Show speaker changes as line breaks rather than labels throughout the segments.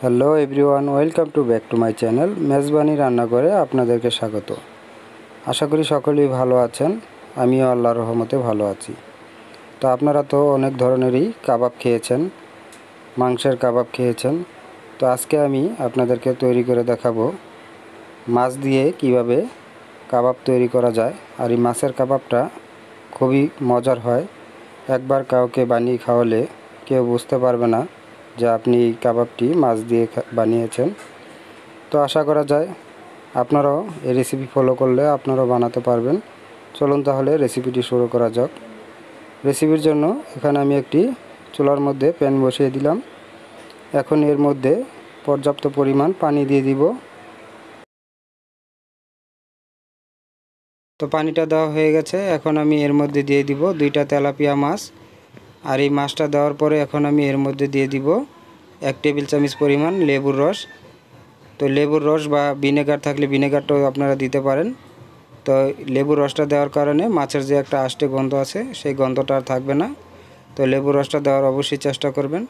Hello everyone, welcome to back to my channel Mezbani রান্নাঘরে আপনাদেরকে স্বাগত। আশা করি সকলেই ভালো আছেন, আমিও আল্লাহর রহমতে ভালো আছি। তো আপনারা তো অনেক ধরনেরই কাবাব খেয়েছেন, মাংসের কাবাব খেয়েছেন। তো আজকে আমি আপনাদেরকে তৈরি করে দেখাবো মাছ দিয়ে কিভাবে কাবাব তৈরি করা যায়। আর এই মাছের কাবাবটা খুবই মজার হয়। একবার কাউকে বানিয়ে খাওয়ালে কেউ বুঝতে পারবে না যে আপনি এই কাবাবটি মাছ দিয়ে বানিয়েছেন। তো আশা করা যায় আপনারাও এই রেসিপি ফলো করলে আপনারাও বানাতে পারবেন। চলুন তাহলে রেসিপিটি শুরু করা যাক। রেসিপির জন্য এখানে আমি একটি চুলার মধ্যে প্যান বসিয়ে দিলাম। এখন এর মধ্যে পর্যাপ্ত পরিমাণ পানি দিয়ে দিব। তো পানিটা দেওয়া হয়ে গেছে। এখন আমি এর মধ্যে দিয়ে দিব 2টা তেলাপিয়া মাছ। আর এই মাছটা দেওয়ার পরে এখন আমি এর মধ্যে দিয়ে দিব 1 টেবিল চামচ পরিমাণ লেবুর রস। তো লেবুর রস বা ভিনেগার থাকলে ভিনেগারটাও আপনারা দিতে পারেন। তো লেবুর রসটা দেওয়ার কারণে মাছের যে একটা আষ্টে গন্ধ আছে সেই গন্ধটা আর থাকবে না। তো লেবুর রসটা দেওয়ার অবশ্যই চেষ্টা করবেন।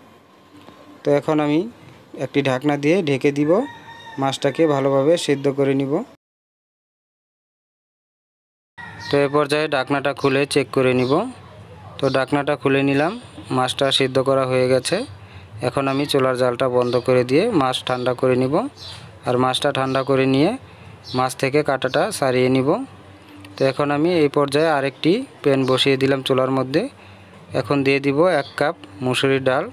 তো এখন আমি একটি ঢাকনা দিয়ে ঢেকে দিব, মাছটাকে ভালোভাবে সিদ্ধ করে নিব। তো এ পর্যায়ে ঢাকনাটা খুলে চেক করে নিব। তো ঢাকনাটা খুলে নিলাম, মাছটা সিদ্ধ করা হয়ে গেছে। এখন আমি চুলার জালটা বন্ধ করে দিয়ে মাছ ঠান্ডা করে নিব। আর মাছটা ঠান্ডা করে নিয়ে মাছ থেকে কাঁটাটা ছাড়িয়ে নিব। তো এখন আমি এই পর্যায়ে আরেকটি প্যান বসিয়ে দিলাম চুলার মধ্যে। এখন দিয়ে দিব 1 কাপ মুসুরির ডাল।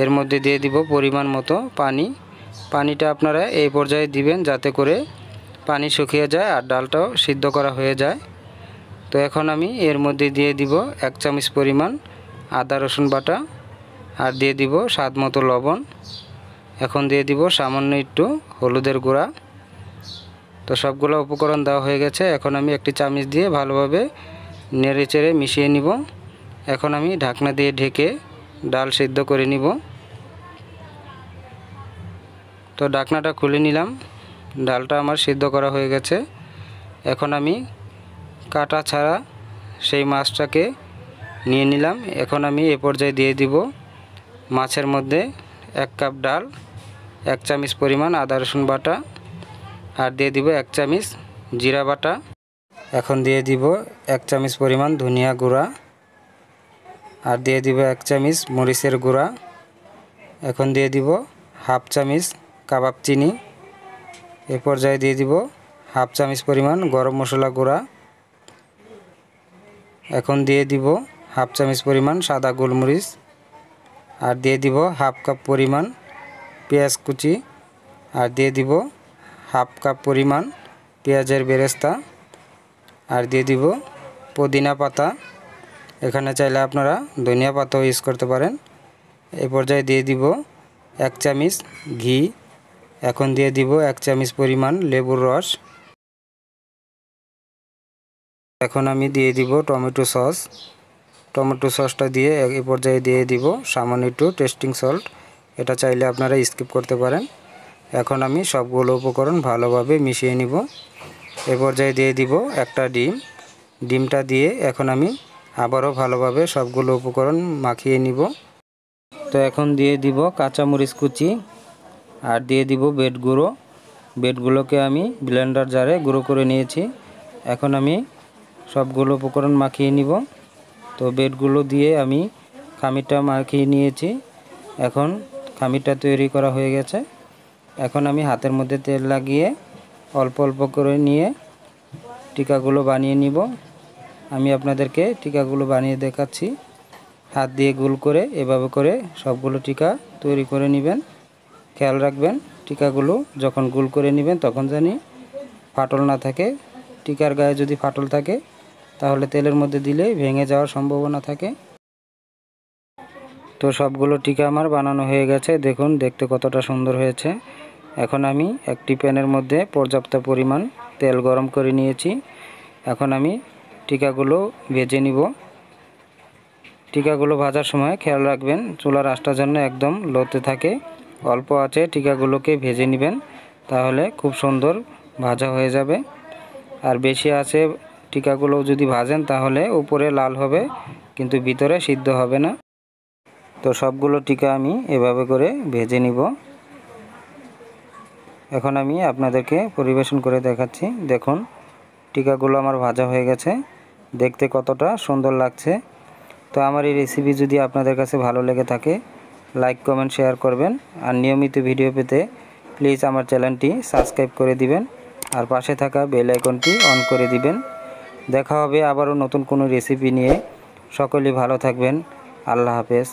এর মধ্যে দিয়ে দিব পরিমাণ মতো পানি। পানিটা আপনারা এই পর্যায়ে দিবেন যাতে করে পানি শুকিয়ে যায় আর ডালটাও সিদ্ধ করা হয়ে যায়। তো এখন আমি এর মধ্যে দিয়ে দিব 1 চামচ পরিমাণ আদা রসুন বাটা, আর দিয়ে দিব স্বাদ মতো লবণ। এখন দিয়ে দিব সামান্য একটু হলুদের গুঁড়া। তো সবগুলো উপকরণ দেওয়া হয়ে গেছে। এখন আমি একটি চামচ দিয়ে ভালোভাবে নেড়ে চেড়ে মিশিয়ে নিব। এখন আমি ঢাকনা দিয়ে ঢেকে ডাল সিদ্ধ করে নিব। তো ঢাকনাটা খুলে নিলাম, ডালটা আমার সিদ্ধ করা হয়ে গেছে। এখন আমি কাটা ছাড়া সেই মাছটাকে নিয়ে নিলাম। এখন আমি এ পর্যায়ে দিয়ে দিব মাছের মধ্যে 1 কাপ ডাল, 1 চামচ পরিমাণ আদা রসুন বাটা, আর দিয়ে দিব 1 চামচ জিরা বাটা। এখন দিয়ে দিব 1 চামচ পরিমাণ ধনিয়া গুঁড়া, আর দিয়ে দিব 1 চামচ মরিচের গুঁড়া। এখন দিয়ে দিব 1/2 চামচ কাবাব চিনি। এ পর্যায়ে দিয়ে দিব 1/2 চামচ পরিমাণ গরম মশলা গুঁড়া। এখন দিয়ে দিব 1/2 চামচ পরিমাণ সাদা গোলমরিচ, আর দিয়ে দিব 1/2 কাপ পরিমাণ পেঁয়াজ কুচি, আর দিয়ে দিব 1/2 কাপ পরিমাণ পেঁয়াজের বেরেস্তা, আর দিয়ে দিব পুদিনা পাতা। এখানে চাইলে আপনারা ধনিয়া পাতাও ইউজ করতে পারেন। এই পর্যায়ে দিয়ে দিব 1 চামচ ঘি। এখন দিয়ে দিব 1 চামচ পরিমাণ লেবুর রস। এখন আমি দিয়ে দিব টমেটো সস। টমেটো সসটা দিয়ে এই পর্যায়ে দিয়ে দিব সামান্য একটু টেস্টিং সল্ট। এটা চাইলে আপনারা স্কিপ করতে পারেন। এখন আমি সবগুলো উপকরণ ভালোভাবে মিশিয়ে নিব। এ পর্যায়ে দিয়ে দিব একটা ডিম। ডিমটা দিয়ে এখন আমি আবারও ভালোভাবে সবগুলো উপকরণ মাখিয়ে নিব। তো এখন দিয়ে দিব কাঁচামরিচ কুচি, আর দিয়ে দিব বেট গুঁড়ো। বেটগুলোকে আমি ব্লেন্ডার জারে গুঁড়ো করে নিয়েছি। এখন আমি সবগুলো উপকরণ মাখিয়ে নিব। তো বেটগুলো দিয়ে আমি খামিরটা মাখিয়ে নিয়েছি। এখন খামিরটা তৈরি করা হয়ে গেছে। এখন আমি হাতের মধ্যে তেল লাগিয়ে অল্প অল্প করে নিয়ে টিকাগুলো বানিয়ে নিব। আমি আপনাদেরকে টিকাগুলো বানিয়ে দেখাচ্ছি। হাত দিয়ে গোল করে এভাবে করে সবগুলো টিকা তৈরি করে নেবেন। খেয়াল রাখবেন টিকাগুলো যখন গোল করে নেবেন তখন জানি ফাটল না থাকে। টিকার গায়ে যদি ফাটল থাকে তাহলে তেলের মধ্যে দিলে ভেঙে যাওয়ার সম্ভাবনা থাকে। তো সবগুলো টিকা আমার বানানো হয়ে গেছে, দেখুন দেখতে কতটা সুন্দর হয়েছে। এখন আমি একটি প্যানের মধ্যে পর্যাপ্ত পরিমাণ তেল গরম করে নিয়েছি। এখন আমি টিকাগুলো ভেজে নিব। টিকাগুলো ভাজার সময় খেয়াল রাখবেন চুলার আঁচটা যেন একদম লোতে থাকে। অল্প আঁচে টিকাগুলোকে ভেজে নেবেন, তাহলে খুব সুন্দর ভাজা হয়ে যাবে। আর বেশি আঁচে টিকাগুলো যদি ভাজেন তাহলে উপরে লাল হবে কিন্তু ভিতরে সিদ্ধ হবে না। তো সবগুলো টিকা আমি এভাবে করে ভেজে নিব। এখন আমি আপনাদেরকে পরিবেশন করে দেখাচ্ছি। দেখুন টিকাগুলো আমার ভাজা হয়ে গেছে, দেখতে কতটা সুন্দর লাগছে। তো আমার এই রেসিপি যদি আপনাদের কাছে ভালো লেগে থাকে, লাইক কমেন্ট শেয়ার করবেন। আর নিয়মিত ভিডিও পেতে প্লিজ আমার চ্যানেলটি সাবস্ক্রাইব করে দিবেন আর পাশে থাকা বেল আইকনটি অন করে দিবেন। দেখা হবে আবারও নতুন কোনো রেসিপি নিয়ে। সকলেই ভালো থাকবেন। আল্লাহ হাফেজ।